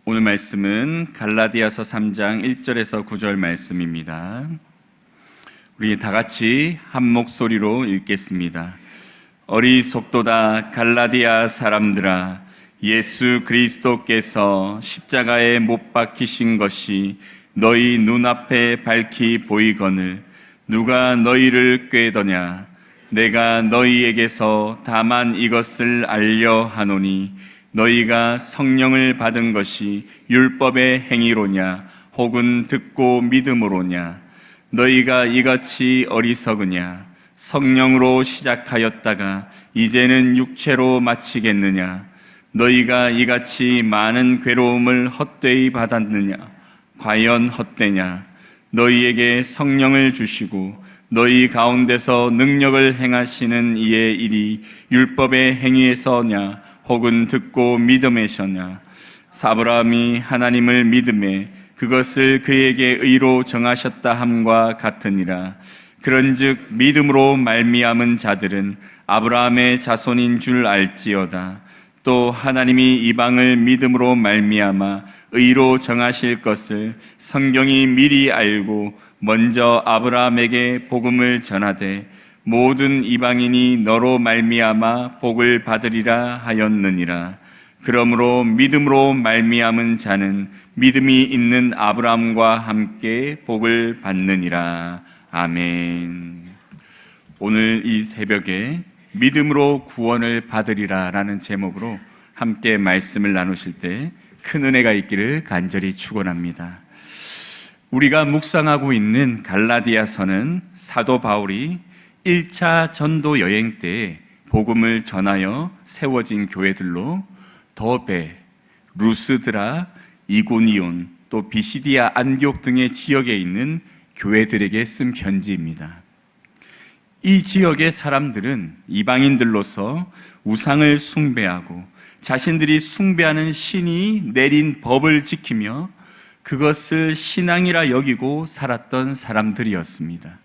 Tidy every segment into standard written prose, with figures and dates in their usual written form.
오늘 말씀은 갈라디아서 3장 1절에서 9절 말씀입니다. 우리 다 같이 한 목소리로 읽겠습니다. 어리석도다 갈라디아 사람들아, 예수 그리스도께서 십자가에 못 박히신 것이 너희 눈앞에 밝히 보이거늘 누가 너희를 꾀더냐? 내가 너희에게서 다만 이것을 알려 하노니 너희가 성령을 받은 것이 율법의 행위로냐 혹은 듣고 믿음으로냐? 너희가 이같이 어리석으냐? 성령으로 시작하였다가 이제는 육체로 마치겠느냐? 너희가 이같이 많은 괴로움을 헛되이 받았느냐? 과연 헛되냐? 너희에게 성령을 주시고 너희 가운데서 능력을 행하시는 이의 일이 율법의 행위에서냐 혹은 듣고 믿음에서냐? 아브라함이 하나님을 믿음에 그것을 그에게 의로 정하셨다 함과 같으니라. 그런즉 믿음으로 말미암은 자들은 아브라함의 자손인 줄 알지어다. 또 하나님이 이방을 믿음으로 말미암아 의로 정하실 것을 성경이 미리 알고 먼저 아브라함에게 복음을 전하되 모든 이방인이 너로 말미암아 복을 받으리라 하였느니라. 그러므로 믿음으로 말미암은 자는 믿음이 있는 아브라함과 함께 복을 받느니라. 아멘. 오늘 이 새벽에 믿음으로 구원을 받으리라 라는 제목으로 함께 말씀을 나누실 때 큰 은혜가 있기를 간절히 축원합니다. 우리가 묵상하고 있는 갈라디아서는 사도 바울이 1차 전도 여행 때 복음을 전하여 세워진 교회들로 더베, 루스드라, 이고니온, 또 비시디아 안디옥 등의 지역에 있는 교회들에게 쓴 편지입니다. 이 지역의 사람들은 이방인들로서 우상을 숭배하고 자신들이 숭배하는 신이 내린 법을 지키며 그것을 신앙이라 여기고 살았던 사람들이었습니다.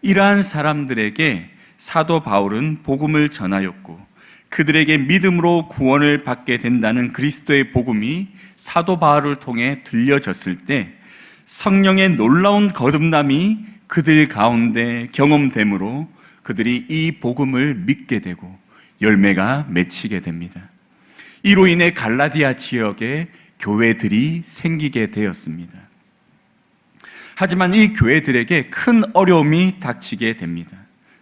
이러한 사람들에게 사도 바울은 복음을 전하였고 그들에게 믿음으로 구원을 받게 된다는 그리스도의 복음이 사도 바울을 통해 들려졌을 때 성령의 놀라운 거듭남이 그들 가운데 경험되므로 그들이 이 복음을 믿게 되고 열매가 맺히게 됩니다. 이로 인해 갈라디아 지역에 교회들이 생기게 되었습니다. 하지만 이 교회들에게 큰 어려움이 닥치게 됩니다.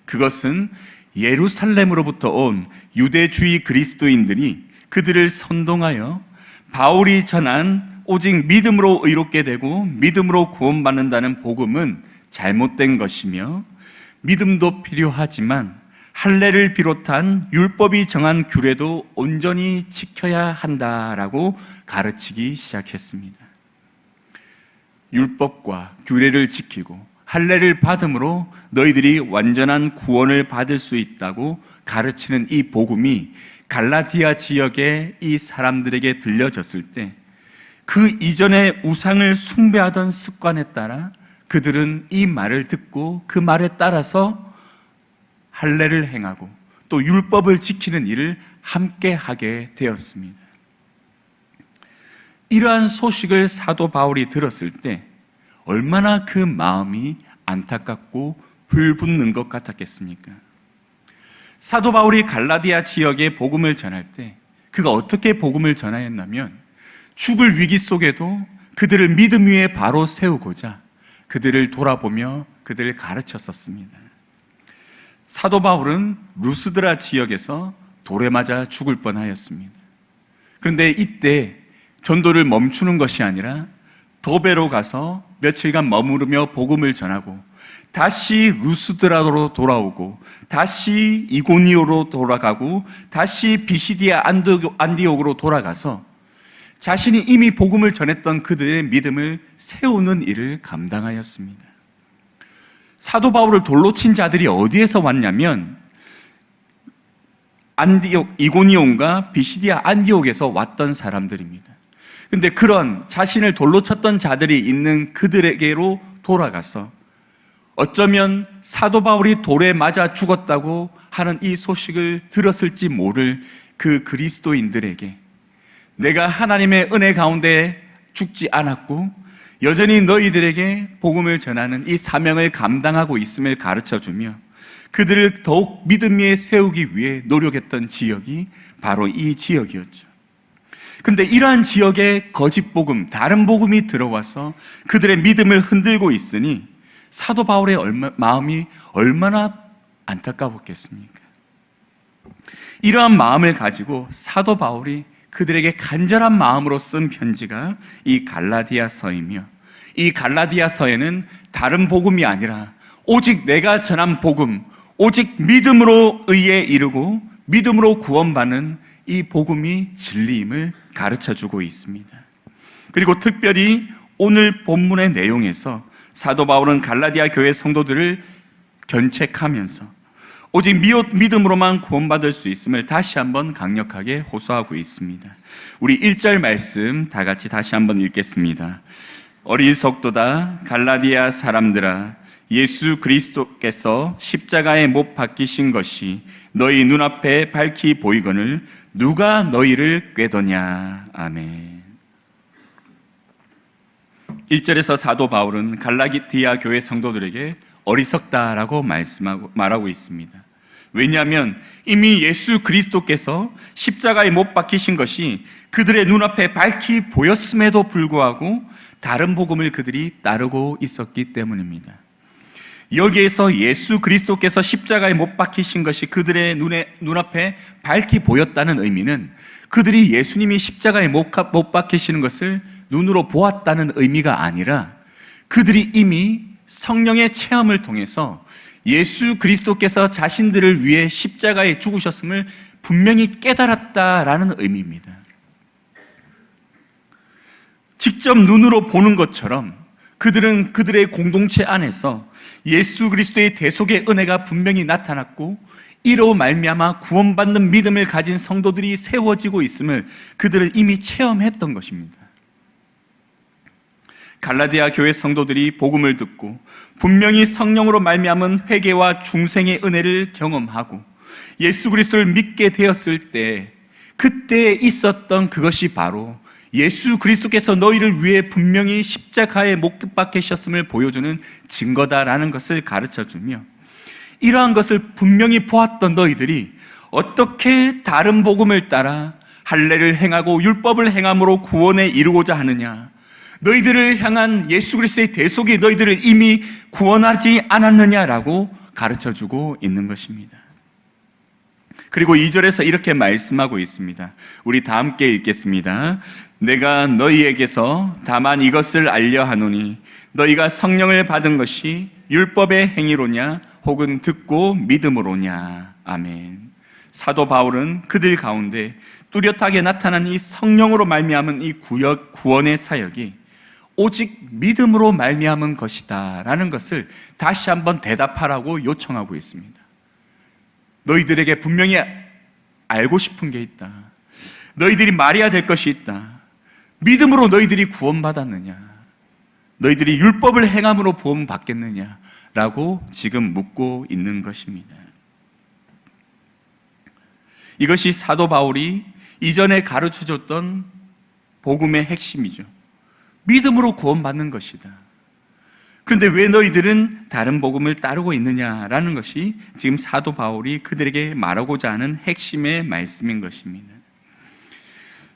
그것은 예루살렘으로부터 온 유대주의 그리스도인들이 그들을 선동하여 바울이 전한 오직 믿음으로 의롭게 되고 믿음으로 구원받는다는 복음은 잘못된 것이며 믿음도 필요하지만 할례를 비롯한 율법이 정한 규례도 온전히 지켜야 한다라고 가르치기 시작했습니다. 율법과 규례를 지키고 할례를 받음으로 너희들이 완전한 구원을 받을 수 있다고 가르치는 이 복음이 갈라디아 지역의 이 사람들에게 들려졌을 때 그 이전에 우상을 숭배하던 습관에 따라 그들은 이 말을 듣고 그 말에 따라서 할례를 행하고 또 율법을 지키는 일을 함께 하게 되었습니다. 이러한 소식을 사도 바울이 들었을 때 얼마나 그 마음이 안타깝고 불붙는 것 같았겠습니까? 사도 바울이 갈라디아 지역에 복음을 전할 때 그가 어떻게 복음을 전하였냐면 죽을 위기 속에도 그들을 믿음 위에 바로 세우고자 그들을 돌아보며 그들을 가르쳤었습니다. 사도 바울은 루스드라 지역에서 돌에 맞아 죽을 뻔하였습니다. 그런데 이때 전도를 멈추는 것이 아니라 더베로 가서 며칠간 머무르며 복음을 전하고 다시 루스드라로 돌아오고 다시 이고니오로 돌아가고 다시 비시디아 안디옥으로 돌아가서 자신이 이미 복음을 전했던 그들의 믿음을 세우는 일을 감당하였습니다. 사도 바울을 돌로 친 자들이 어디에서 왔냐면 안디옥, 이고니온과 비시디아 안디옥에서 왔던 사람들입니다. 근데 그런 자신을 돌로 쳤던 자들이 있는 그들에게로 돌아가서 어쩌면 사도 바울이 돌에 맞아 죽었다고 하는 이 소식을 들었을지 모를 그 그리스도인들에게 내가 하나님의 은혜 가운데 죽지 않았고 여전히 너희들에게 복음을 전하는 이 사명을 감당하고 있음을 가르쳐주며 그들을 더욱 믿음 위에 세우기 위해 노력했던 지역이 바로 이 지역이었죠. 그런데 이러한 지역에 거짓 복음, 다른 복음이 들어와서 그들의 믿음을 흔들고 있으니 사도 바울의 마음이 얼마나 안타까웠겠습니까? 이러한 마음을 가지고 사도 바울이 그들에게 간절한 마음으로 쓴 편지가 이 갈라디아서이며, 이 갈라디아서에는 다른 복음이 아니라 오직 내가 전한 복음, 오직 믿음으로 의에 이르고 믿음으로 구원받는 이 복음이 진리임을 가르쳐주고 있습니다. 그리고 특별히 오늘 본문의 내용에서 사도 바울은 갈라디아 교회 성도들을 견책하면서 오직 믿음으로만 구원받을 수 있음을 다시 한번 강력하게 호소하고 있습니다. 우리 1절 말씀 다 같이 다시 한번 읽겠습니다. 어리석도다 갈라디아 사람들아, 예수 그리스도께서 십자가에 못 박히신 것이 너희 눈앞에 밝히 보이거늘 누가 너희를 꾀더냐. 아멘. 1절에서 사도 바울은 갈라디아 교회 성도들에게 어리석다라고 말하고 있습니다. 왜냐하면 이미 예수 그리스도께서 십자가에 못 박히신 것이 그들의 눈앞에 밝히 보였음에도 불구하고 다른 복음을 그들이 따르고 있었기 때문입니다. 여기에서 예수 그리스도께서 십자가에 못 박히신 것이 그들의 눈앞에 밝히 보였다는 의미는 그들이 예수님이 십자가에 못 박히시는 것을 눈으로 보았다는 의미가 아니라 그들이 이미 성령의 체험을 통해서 예수 그리스도께서 자신들을 위해 십자가에 죽으셨음을 분명히 깨달았다라는 의미입니다. 직접 눈으로 보는 것처럼 그들은 그들의 공동체 안에서 예수 그리스도의 대속의 은혜가 분명히 나타났고 이로 말미암아 구원받는 믿음을 가진 성도들이 세워지고 있음을 그들은 이미 체험했던 것입니다. 갈라디아 교회 성도들이 복음을 듣고 분명히 성령으로 말미암은 회개와 중생의 은혜를 경험하고 예수 그리스도를 믿게 되었을 때 그때 있었던 그것이 바로 예수 그리스도께서 너희를 위해 분명히 십자가에 못 박히셨음을 보여주는 증거다라는 것을 가르쳐주며 이러한 것을 분명히 보았던 너희들이 어떻게 다른 복음을 따라 할례를 행하고 율법을 행함으로 구원에 이르고자 하느냐, 너희들을 향한 예수 그리스도의 대속이 너희들을 이미 구원하지 않았느냐라고 가르쳐주고 있는 것입니다. 그리고 2절에서 이렇게 말씀하고 있습니다. 우리 다 함께 읽겠습니다. 내가 너희에게서 다만 이것을 알려 하노니 너희가 성령을 받은 것이 율법의 행위로냐 혹은 듣고 믿음으로냐. 아멘. 사도 바울은 그들 가운데 뚜렷하게 나타난 이 성령으로 말미암은 이 구원의 사역이 오직 믿음으로 말미암은 것이다 라는 것을 다시 한번 대답하라고 요청하고 있습니다. 너희들에게 분명히 알고 싶은 게 있다. 너희들이 말해야 될 것이 있다. 믿음으로 너희들이 구원받았느냐? 너희들이 율법을 행함으로 구원 받겠느냐? 라고 지금 묻고 있는 것입니다. 이것이 사도 바울이 이전에 가르쳐줬던 복음의 핵심이죠. 믿음으로 구원받는 것이다. 그런데 왜 너희들은 다른 복음을 따르고 있느냐라는 것이 지금 사도 바울이 그들에게 말하고자 하는 핵심의 말씀인 것입니다.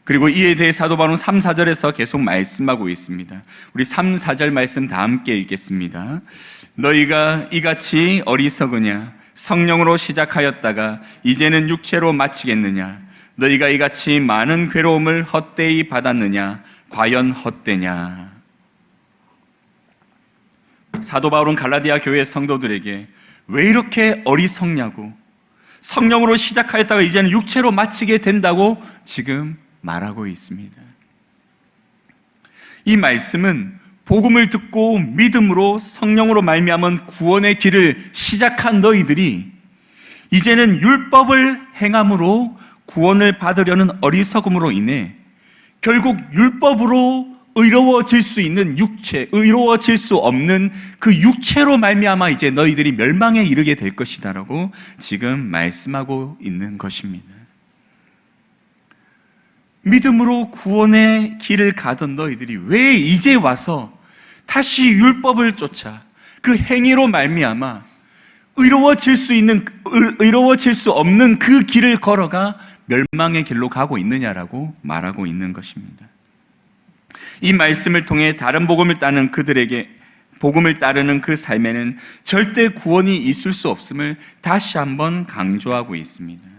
그리고 이에 대해 사도 바울은 3, 4절에서 계속 말씀하고 있습니다. 우리 3, 4절 말씀 다 함께 읽겠습니다. 너희가 이같이 어리석으냐? 성령으로 시작하였다가 이제는 육체로 마치겠느냐? 너희가 이같이 많은 괴로움을 헛되이 받았느냐? 과연 헛되냐? 사도 바울은 갈라디아 교회 성도들에게 왜 이렇게 어리석냐고, 성령으로 시작하였다가 이제는 육체로 마치게 된다고 지금 말하고 있습니다. 이 말씀은 복음을 듣고 믿음으로 성령으로 말미암은 구원의 길을 시작한 너희들이 이제는 율법을 행함으로 구원을 받으려는 어리석음으로 인해 결국 율법으로 의로워질 수 있는 육체, 의로워질 수 없는 그 육체로 말미암아 이제 너희들이 멸망에 이르게 될 것이다라고 지금 말씀하고 있는 것입니다. 믿음으로 구원의 길을 가던 너희들이 왜 이제 와서 다시 율법을 쫓아 그 행위로 말미암아 의로워질 수 없는 그 길을 걸어가 멸망의 길로 가고 있느냐라고 말하고 있는 것입니다. 이 말씀을 통해 다른 복음을 따르는 그들에게 복음을 따르는 그 삶에는 절대 구원이 있을 수 없음을 다시 한번 강조하고 있습니다.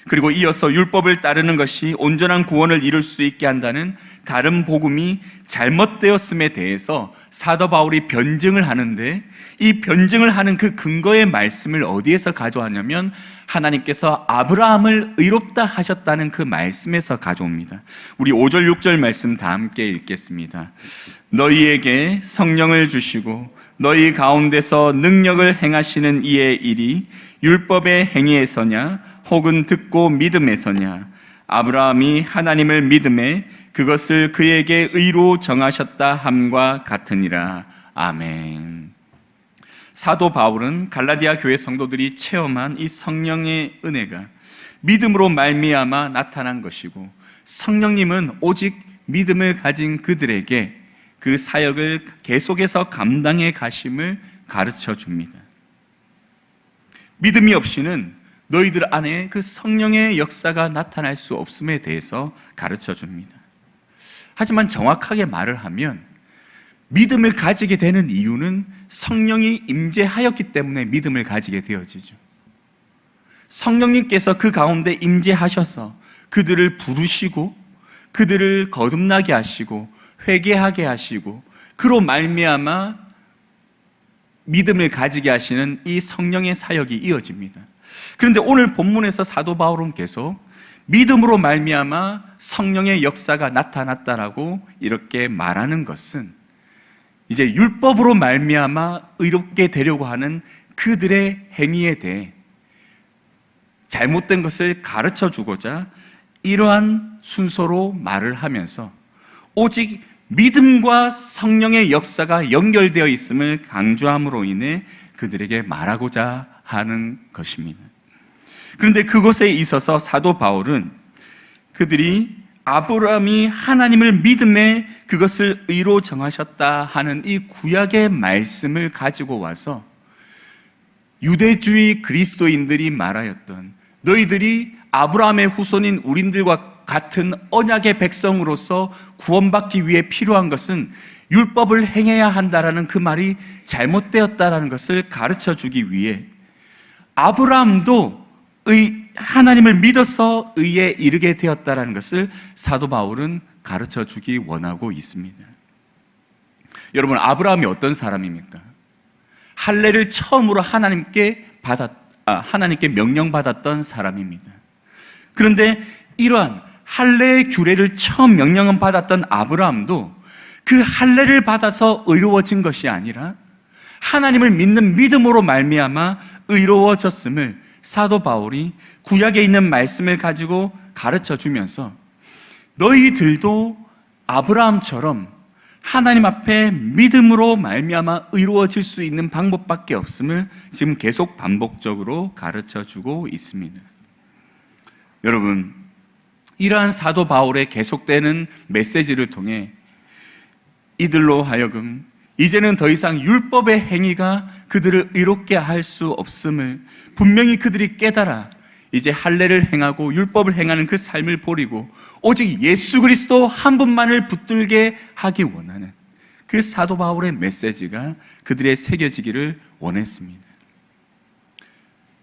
그리고 이어서 율법을 따르는 것이 온전한 구원을 이룰 수 있게 한다는 다른 복음이 잘못되었음에 대해서 사도 바울이 변증을 하는데, 이 변증을 하는 그 근거의 말씀을 어디에서 가져왔냐면 하나님께서 아브라함을 의롭다 하셨다는 그 말씀에서 가져옵니다. 우리 5절 6절 말씀 다 함께 읽겠습니다. 너희에게 성령을 주시고 너희 가운데서 능력을 행하시는 이의 일이 율법의 행위에서냐 혹은 듣고 믿음에서냐? 아브라함이 하나님을 믿음에 그것을 그에게 의로 정하셨다 함과 같으니라. 아멘. 사도 바울은 갈라디아 교회 성도들이 체험한 이 성령의 은혜가 믿음으로 말미암아 나타난 것이고, 성령님은 오직 믿음을 가진 그들에게 그 사역을 계속해서 감당해 가심을 가르쳐 줍니다. 믿음이 없이는 너희들 안에 그 성령의 역사가 나타날 수 없음에 대해서 가르쳐 줍니다. 하지만 정확하게 말을 하면 믿음을 가지게 되는 이유는 성령이 임재하였기 때문에 믿음을 가지게 되어지죠. 성령님께서 그 가운데 임재하셔서 그들을 부르시고 그들을 거듭나게 하시고 회개하게 하시고 그로 말미암아 믿음을 가지게 하시는 이 성령의 사역이 이어집니다. 그런데 오늘 본문에서 사도 바울은 계속 믿음으로 말미암아 성령의 역사가 나타났다라고 이렇게 말하는 것은 이제 율법으로 말미암아 의롭게 되려고 하는 그들의 행위에 대해 잘못된 것을 가르쳐 주고자 이러한 순서로 말을 하면서 오직 믿음과 성령의 역사가 연결되어 있음을 강조함으로 인해 그들에게 말하고자 하는 것입니다. 그런데 그것에 있어서 사도 바울은 그들이 아브라함이 하나님을 믿음에 그것을 의로 정하셨다 하는 이 구약의 말씀을 가지고 와서 유대주의 그리스도인들이 말하였던 너희들이 아브라함의 후손인 우리들과 같은 언약의 백성으로서 구원받기 위해 필요한 것은 율법을 행해야 한다라는 그 말이 잘못되었다라는 것을 가르쳐 주기 위해 아브라함도 하나님을 믿어서 의에 이르게 되었다라는 것을 사도 바울은 가르쳐 주기 원하고 있습니다. 여러분, 아브라함이 어떤 사람입니까? 할례를 처음으로 하나님께 명령받았던 사람입니다. 그런데 이러한 할례의 규례를 처음 명령을 받았던 아브라함도 그 할례를 받아서 의로워진 것이 아니라 하나님을 믿는 믿음으로 말미암아 의로워졌음을 사도 바울이 구약에 있는 말씀을 가지고 가르쳐 주면서 너희들도 아브라함처럼 하나님 앞에 믿음으로 말미암아 의로워질 수 있는 방법밖에 없음을 지금 계속 반복적으로 가르쳐 주고 있습니다. 여러분, 이러한 사도 바울의 계속되는 메시지를 통해 이들로 하여금 이제는 더 이상 율법의 행위가 그들을 의롭게 할 수 없음을 분명히 그들이 깨달아 이제 할례를 행하고 율법을 행하는 그 삶을 버리고 오직 예수 그리스도 한 분만을 붙들게 하기 원하는 그 사도 바울의 메시지가 그들의 새겨지기를 원했습니다.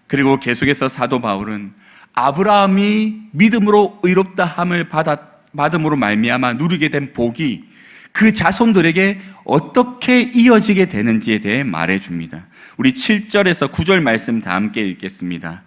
그리고 계속해서 사도 바울은 아브라함이 믿음으로 의롭다 함을 받음으로 말미암아 누리게 된 복이 그 자손들에게 어떻게 이어지게 되는지에 대해 말해줍니다. 우리 7절에서 9절 말씀 다 함께 읽겠습니다.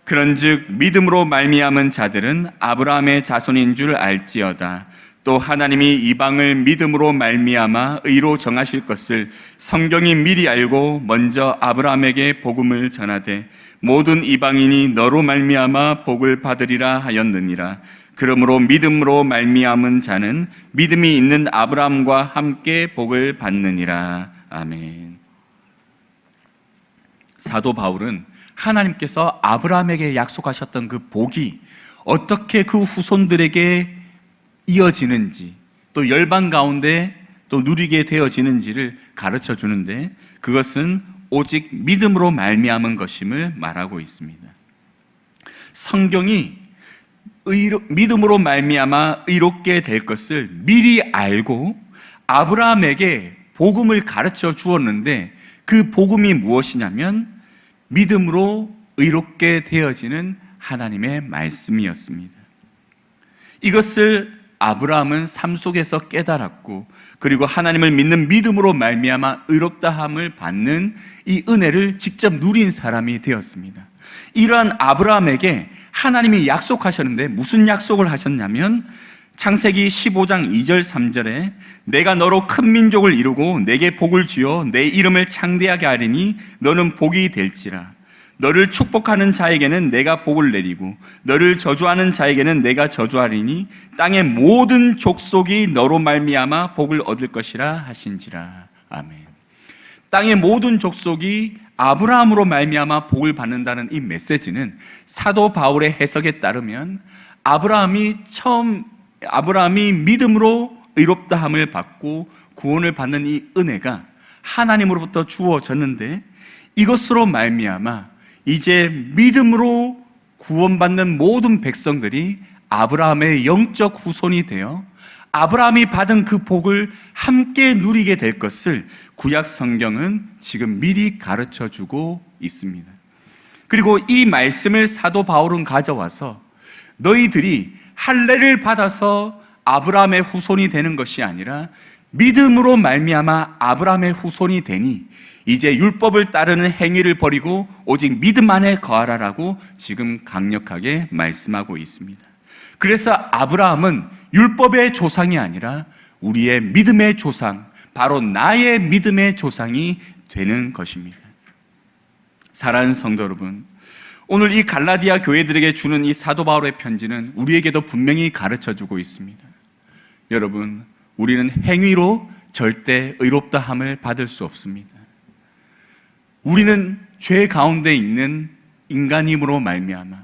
그런즉 믿음으로 말미암은 자들은 아브라함의 자손인 줄 알지어다. 또 하나님이 이방을 믿음으로 말미암아 의로 정하실 것을 성경이 미리 알고 먼저 아브라함에게 복음을 전하되 모든 이방인이 너로 말미암아 복을 받으리라 하였느니라. 그러므로 믿음으로 말미암은 자는 믿음이 있는 아브라함과 함께 복을 받느니라. 아멘. 사도 바울은 하나님께서 아브라함에게 약속하셨던 그 복이 어떻게 그 후손들에게 이어지는지, 또 열방 가운데 또 누리게 되어지는지를 가르쳐 주는데, 그것은 오직 믿음으로 말미암은 것임을 말하고 있습니다. 성경이 믿음으로 말미암아 의롭게 될 것을 미리 알고 아브라함에게 복음을 가르쳐 주었는데, 그 복음이 무엇이냐면 믿음으로 의롭게 되어지는 하나님의 말씀이었습니다. 이것을 아브라함은 삶 속에서 깨달았고, 그리고 하나님을 믿는 믿음으로 말미암아 의롭다함을 받는 이 은혜를 직접 누린 사람이 되었습니다. 이러한 아브라함에게 하나님이 약속하셨는데, 무슨 약속을 하셨냐면 창세기 15장 2절 3절에 내가 너로 큰 민족을 이루고 내게 복을 주어 내 이름을 창대하게 하리니 너는 복이 될지라. 너를 축복하는 자에게는 내가 복을 내리고 너를 저주하는 자에게는 내가 저주하리니 땅의 모든 족속이 너로 말미암아 복을 얻을 것이라 하신지라. 아멘. 땅의 모든 족속이 아브라함으로 말미암아 복을 받는다는 이 메시지는 사도 바울의 해석에 따르면 아브라함이 믿음으로 의롭다함을 받고 구원을 받는 이 은혜가 하나님으로부터 주어졌는데, 이것으로 말미암아 이제 믿음으로 구원받는 모든 백성들이 아브라함의 영적 후손이 되어 아브라함이 받은 그 복을 함께 누리게 될 것을 구약 성경은 지금 미리 가르쳐 주고 있습니다. 그리고 이 말씀을 사도 바울은 가져와서 너희들이 할례를 받아서 아브라함의 후손이 되는 것이 아니라 믿음으로 말미암아 아브라함의 후손이 되니 이제 율법을 따르는 행위를 버리고 오직 믿음 안에 거하라라고 지금 강력하게 말씀하고 있습니다. 그래서 아브라함은 율법의 조상이 아니라 우리의 믿음의 조상, 바로 나의 믿음의 조상이 되는 것입니다. 사랑하는 성도 여러분, 오늘 이 갈라디아 교회들에게 주는 이 사도 바울의 편지는 우리에게도 분명히 가르쳐주고 있습니다. 여러분, 우리는 행위로 절대 의롭다함을 받을 수 없습니다. 우리는 죄 가운데 있는 인간임으로 말미암아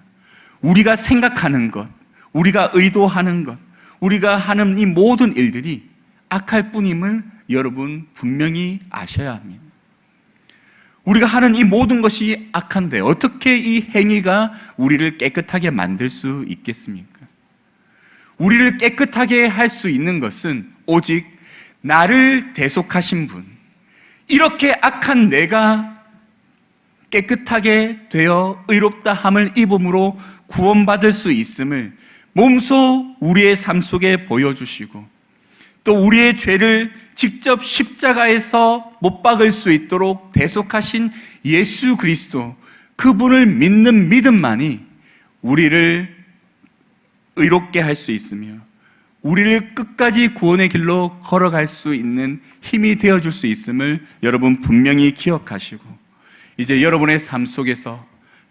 우리가 생각하는 것, 우리가 의도하는 것, 우리가 하는 이 모든 일들이 악할 뿐임을 여러분 분명히 아셔야 합니다. 우리가 하는 이 모든 것이 악한데 어떻게 이 행위가 우리를 깨끗하게 만들 수 있겠습니까? 우리를 깨끗하게 할 수 있는 것은 오직 나를 대속하신 분, 이렇게 악한 내가 깨끗하게 되어 의롭다함을 입음으로 구원받을 수 있음을 몸소 우리의 삶 속에 보여주시고, 또 우리의 죄를 직접 십자가에서 못 박을 수 있도록 대속하신 예수 그리스도, 그분을 믿는 믿음만이 우리를 의롭게 할 수 있으며 우리를 끝까지 구원의 길로 걸어갈 수 있는 힘이 되어줄 수 있음을 여러분 분명히 기억하시고, 이제 여러분의 삶 속에서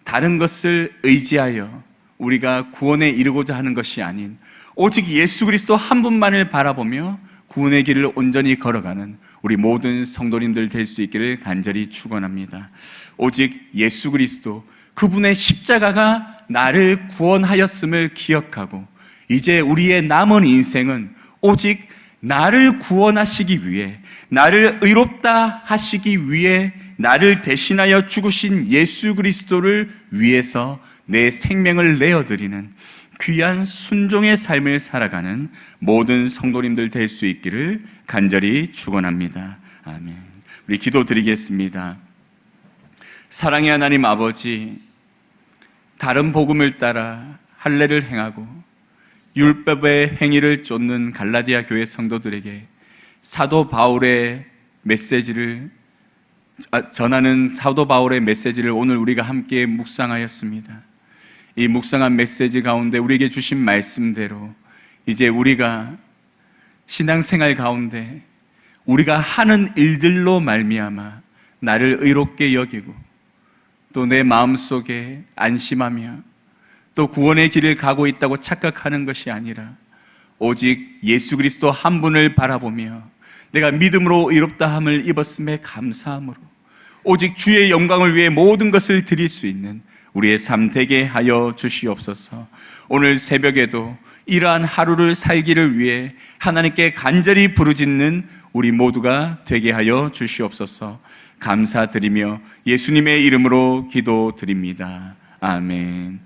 다른 것을 의지하여 우리가 구원에 이르고자 하는 것이 아닌 오직 예수 그리스도 한 분만을 바라보며 구원의 길을 온전히 걸어가는 우리 모든 성도님들 될 수 있기를 간절히 축원합니다. 오직 예수 그리스도, 그분의 십자가가 나를 구원하였음을 기억하고 이제 우리의 남은 인생은 오직 나를 구원하시기 위해, 나를 의롭다 하시기 위해 나를 대신하여 죽으신 예수 그리스도를 위해서 내 생명을 내어드리는 귀한 순종의 삶을 살아가는 모든 성도님들 될 수 있기를 간절히 축원합니다. 아멘. 우리 기도드리겠습니다. 사랑의 하나님 아버지, 다른 복음을 따라 할례를 행하고 율법의 행위를 쫓는 갈라디아 교회 성도들에게 사도 바울의 메시지를 전하는 사도 바울의 메시지를 오늘 우리가 함께 묵상하였습니다. 이 묵상한 메시지 가운데 우리에게 주신 말씀대로 이제 우리가 신앙생활 가운데 우리가 하는 일들로 말미암아 나를 의롭게 여기고 또 내 마음속에 안심하며 또 구원의 길을 가고 있다고 착각하는 것이 아니라 오직 예수 그리스도 한 분을 바라보며 내가 믿음으로 의롭다함을 입었음에 감사함으로 오직 주의 영광을 위해 모든 것을 드릴 수 있는 우리의 삶 되게 하여 주시옵소서. 오늘 새벽에도 이러한 하루를 살기를 위해 하나님께 간절히 부르짖는 우리 모두가 되게 하여 주시옵소서. 감사드리며 예수님의 이름으로 기도드립니다. 아멘.